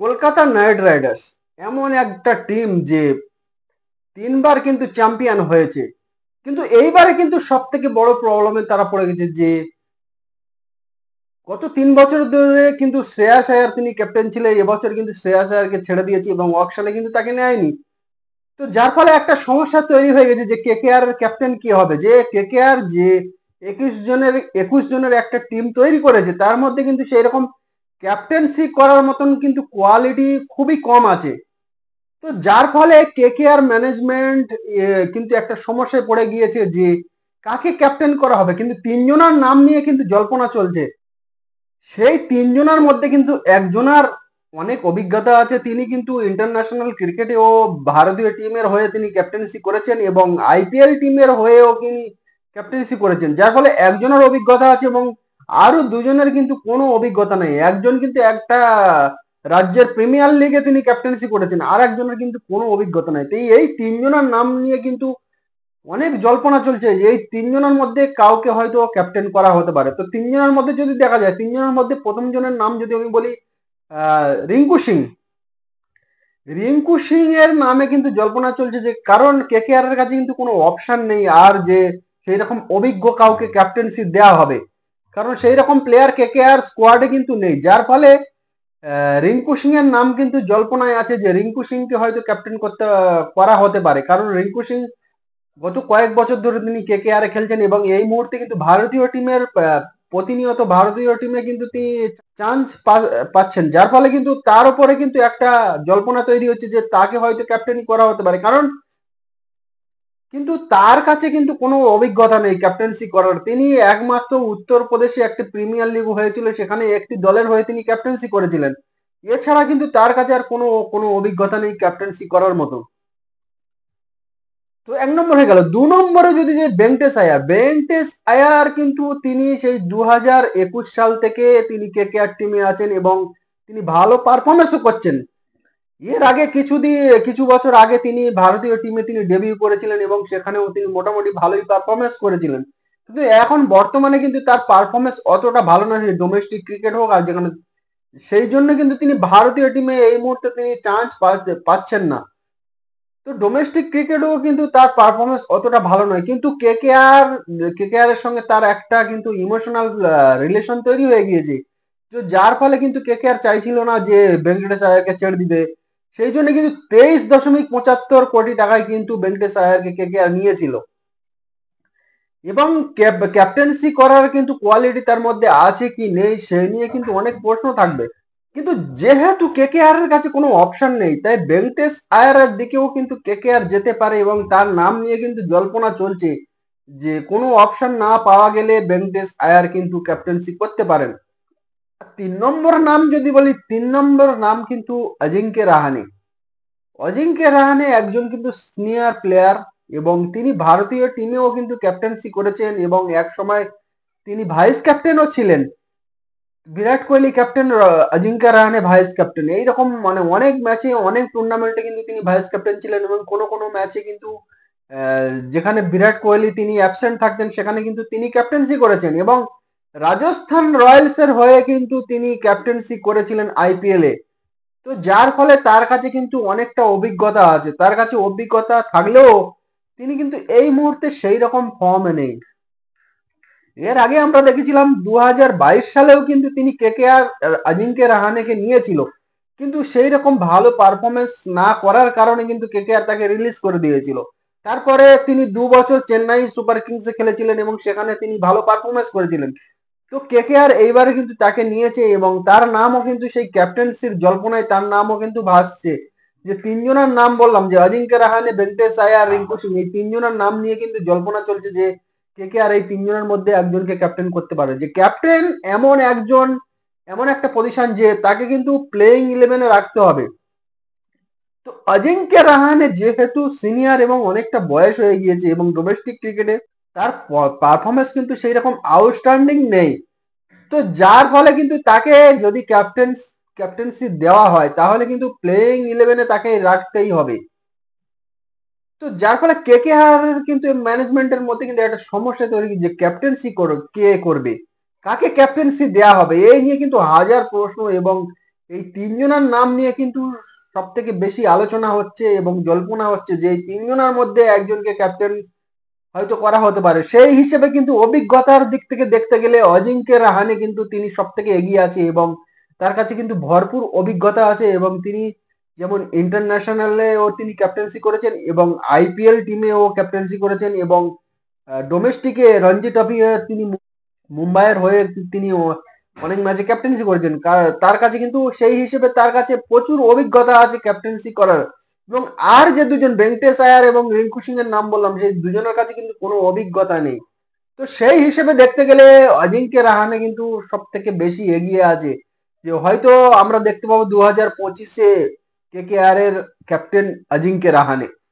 Kolkata night Riders এমন একটা team যে 3বার কিন্তু চ্যাম্পিয়ন হয়েছে, কিন্তু এইবারে কিন্তু সব থেকে বড় প্রবলেমে তারা পড়ে গেছে যে গত 3 বছর ধরে কিন্তু শ্রেয়াস আয়ার তিনি ক্যাপ্টেন ছিলেন। এবছর কিন্তু শ্রেয়াস আয়ারকে ছেড়ে দিয়েছে এবং অকশনে কিন্তু তাকে নেয়নি। তো যার ফলে একটা সমস্যা তৈরি হয়ে গেছে যে কেকেআর এর ক্যাপ্টেন কি হবে। যে কেকেআর যে 21 জনের একটা টিম তৈরি করেছে, তার মধ্যে কিন্তু সেই রকম ক্যাপ্টেন্সি করার মতন কিন্তু কোয়ালিটি খুবই কম আছে। তো যার ফলে কেকেআর ম্যানেজমেন্ট কিন্তু একটা সমস্যায় পড়ে গিয়েছে যে কাকে ক্যাপ্টেন করা হবে। কিন্তু 3জনের নাম নিয়ে কিন্তু জল্পনা চলছে। সেই 3জনের মধ্যে কিন্তু একজনের অনেক অভিজ্ঞতা আছে, তিনি কিন্তু ইন্টারন্যাশনাল ক্রিকেটে ও ভারতীয় টিমের হয়ে তিনি ক্যাপ্টেন্সি করেছেন এবং আইপিএল টিমের হয়েও তিনি ক্যাপ্টেন্সি করেছেন। যার ফলে একজনের অভিজ্ঞতা আছে এবং আরো দুজনের কিন্তু কোনো অভিজ্ঞতা নেই। একজন কিন্তু একটা রাজ্যের প্রিমিয়ার লিগে তিনি ক্যাপ্টেন্সি করেছেন, আর একজনের কিন্তু কোনো অভিজ্ঞতা নেই। তো এই 3জনের নাম নিয়ে কিন্তু অনেক জল্পনা চলছে যে এই 3জনের মধ্যে কাউকে হয়তো ক্যাপ্টেন করা হতে পারে। তো 3জনের মধ্যে যদি দেখা যায়, 3জনের মধ্যে প্রথম জনের নাম যদি আমি বলি, রিঙ্কু সিং। রিঙ্কু সিং এর নামে কিন্তু জল্পনা চলছে যে কারণ কেকেআর এর কাছে কিন্তু কোনো অপশন নেই আর যে সেই রকম অভিজ্ঞ কাউকে ক্যাপ্টেন্সি দেওয়া হবে, কারণ সেই রকম প্লেয়ার কেকেআর স্কোয়াডে কিন্তু নেই। যার ফলে রিঙ্কু সিং এর নাম কিন্তু জল্পনায় আছে যে রিঙ্কু সিংকে হয়তো ক্যাপ্টেন করা হতে পারে, কারণ রিঙ্কু সিং গত কয়েক বছর ধরে তিনি কেকেআর এ খেলছেন এবং এই মুহূর্তে কিন্তু ভারতীয় টিমের প্রতিনিয়ত ভারতীয় টিমে কিন্তু তিনি চান্স পাচ্ছেন। যার ফলে কিন্তু তার উপরে কিন্তু একটা জল্পনা তৈরি হচ্ছে যে তাকে হয়তো ক্যাপ্টেনই করা হতে পারে, কারণ কিন্তু তার কাছে কিন্তু কোনো অভিজ্ঞতা নেই ক্যাপ্টেন্সি করার। তিনি একমাত্র উত্তরপ্রদেশে একটি প্রিমিয়ার লিগ হয়েছিল, সেখানে একটি দলের হয়ে তিনি ক্যাপ্টেন্সি করেছিলেন। এছাড়া কিন্তু তার কাছে আর কোনো কোনো অভিজ্ঞতা নেই ক্যাপ্টেন্সি করার মতো। তো 1 নম্বর হয়ে গেল। 2 নম্বরে যদি যে বেঙ্কটেশ আয়ার কিন্তু তিনি সেই 2021 সাল থেকে তিনি কেকেআর টিমে আছেন এবং তিনি ভালো পারফরমেন্সও করছেন। এর আগে কিছু বছর আগে তিনি ভারতীয় টিমে তিনি ডেবিউ করেছিলেন এবং সেখানেও তিনি মোটামুটি ভালোই পারফরমেন্স করেছিলেন। কিন্তু এখন বর্তমানে কিন্তু তার পারফরমেন্স অতটা ভালো নয়, ডোমেস্টিক ক্রিকেট হোক আর যেখানে। সেই জন্য কিন্তু তিনি ভারতীয় টিমে এই মুহূর্তে তিনি চান্স পাচ্ছেন না। তো ডোমেস্টিক ক্রিকেটেও কিন্তু তার পারফরমেন্স অতটা ভালো নয়, কিন্তু কেকেআর এর সঙ্গে তার একটা কিন্তু ইমোশনাল রিলেশন তৈরি হয়ে গিয়েছে। তো যার ফলে কিন্তু কেকেআর চাইছিল না যে ভেঙ্কটেশ আয়ারকে ছেড়ে দিতে। সেই জন্য কিন্তু 23.75 কোটি টাকায় কিন্তু ভেঙ্কটেশ আয়ারকে কেকেআর নিয়েছিল এবং ক্যাপ্টেন্সি করার কিন্তু কোয়ালিটি তার মধ্যে আছে কি নেই সেই নিয়ে কিন্তু অনেক প্রশ্ন থাকবে। কিন্তু যেহেতু কেকেআর এর কাছে কোনো অপশন নেই, তাই ভেঙ্কটেশ আয়ারের দিকেও কিন্তু কেকেআর যেতে পারে এবং তার নাম নিয়ে কিন্তু জল্পনা চলছে যে কোনো অপশন না পাওয়া গেলে ভেঙ্কটেশ আয়ার কিন্তু ক্যাপ্টেন্সি করতে পারেন। 3 নম্বর নাম যদি বলি, 3 নম্বর নাম কিন্তু অজিঙ্ক্য রাহানে। অজিঙ্ক্য রাহানে একজন কিন্তু সিনিয়র প্লেয়ার এবং তিনি ভারতীয় টিমেও কিন্তু ক্যাপ্টেন্সি করেছেন এবং এক সময় তিনি ভাইস ক্যাপ্টেনও ছিলেন। Virat Kohli captain, Ajinkya Rahane vice captain. এইরকম মানে অনেক ম্যাচে অনেক টুর্নামেন্টে কিন্তু তিনি ভাইস ক্যাপ্টেন ছিলেন এবং কোনো কোনো ম্যাচে কিন্তু যেখানে বিরাট কোহলি তিনি অ্যাবসেন্ট থাকতেন সেখানে কিন্তু তিনি ক্যাপ্টেন্সি করেছেন এবং রাজস্থান রয়্যালস এর হয়ে কিন্তু তিনি ক্যাপ্টেন্সি করেছিলেন আইপিএল এ। তো যার ফলে তার কাছে কিন্তু অনেকটা অভিজ্ঞতা আছে। তার কাছে অভিজ্ঞতা থাকলেও তিনি কিন্তু এই মুহূর্তে সেই রকম ফর্মে নেই। এর আগে আমরা দেখেছিলাম 2022 সালেও কিন্তু তিনি কেকেআর অজিঙ্ক্য রাহানেকে নিয়েছিল, কিন্তু সেই রকম ভালো পারফরমেন্স না করার কারণে কিন্তু কেকেআর তাকে রিলিজ করে দিয়েছিল। তারপরে তিনি 2 বছর চেন্নাই সুপার কিংসে খেলেছিলেন এবং সেখানে তিনি ভালো পারফরমেন্স করেছিলেন। তো কেকেআর এইবারে কিন্তু তাকে নিয়েছে এবং তার নামও কিন্তু সেই ক্যাপ্টেন্সির জল্পনায় তার নামও কিন্তু ভাসছে। যে 3জনের নাম বললাম, যে অজিঙ্ক্য রাহানে, ভেঙ্কটেশ আয়ার, রিঙ্কু সিং, এই 3জনের নাম নিয়ে কিন্তু জল্পনা চলছে যে কেকেআর এই 3জনের মধ্যে একজনকে ক্যাপ্টেন করতে পারে। যে ক্যাপ্টেন এমন একটা পজিশন যে তাকে কিন্তু প্লেইং ইলেভেনে রাখতে হবে। তো অজিঙ্ক্য রাহানে যেহেতু সিনিয়র এবং অনেকটা বয়স হয়ে গিয়েছে এবং ডোমেস্টিক ক্রিকেটে তার পারফরমেন্স কিন্তু সেই রকম আউটস্ট্যান্ডিং নেই। তো যার ফলে কিন্তু তাকে যদি ক্যাপ্টেন্সি দেওয়া হয় তাহলে কিন্তু প্লেইং ইলেভেনে তাকে রাখতেই হবে। তো যার ফলে কেকেআর কিন্তু ম্যানেজমেন্টের মধ্যে কিন্তু একটা সমস্যা তৈরি যে কে করবে, কাকে ক্যাপ্টেন্সি দেওয়া হবে, এই নিয়ে কিন্তু হাজার প্রশ্ন এবং এই তিনজনের নাম নিয়ে কিন্তু সব থেকে বেশি আলোচনা হচ্ছে এবং জল্পনা হচ্ছে যে এই তিনজনের মধ্যে একজনকে ক্যাপ্টেন হয়তো করা হতে পারে। সেই হিসেবে কিন্তু অভিজ্ঞতার দিক থেকে দেখতে গেলে অজিঙ্ক্য রাহানে কিন্তু তিনি সব থেকে এগিয়ে আছে এবং তার কাছে কিন্তু ভরপুর অভিজ্ঞতা আছে এবং তিনি যেমন ইন্টারন্যাশনালে ও তিনি ক্যাপ্টেন্সি করেছেন এবং আইপিএল টিমে ও ক্যাপ্টেন্সি করেছেন এবং ডোমেস্টিকে রঞ্জি ট্রফি তিনি মুম্বাইয়ের হয়ে তিনি অনেক ম্যাচে ক্যাপ্টেন্সি করেছেন। তার কাছে কিন্তু সেই হিসেবে তার কাছে প্রচুর অভিজ্ঞতা আছে ক্যাপ্টেন্সি করার। এবং আর যে দুজন ভেঙ্কটেশ আয়ার এবং রিঙ্কু সিং এর নাম বললাম সেই দুজনের কাছে কিন্তু কোনো অভিজ্ঞতা নেই। তো সেই হিসেবে দেখতে গেলে অজিঙ্ক্য রাহানে কিন্তু সব থেকে বেশি এগিয়ে আছে, যে হয়তো আমরা দেখতে পাবো 2025-এ KKR এর ক্যাপ্টেন অজিঙ্ক্য রাহানে।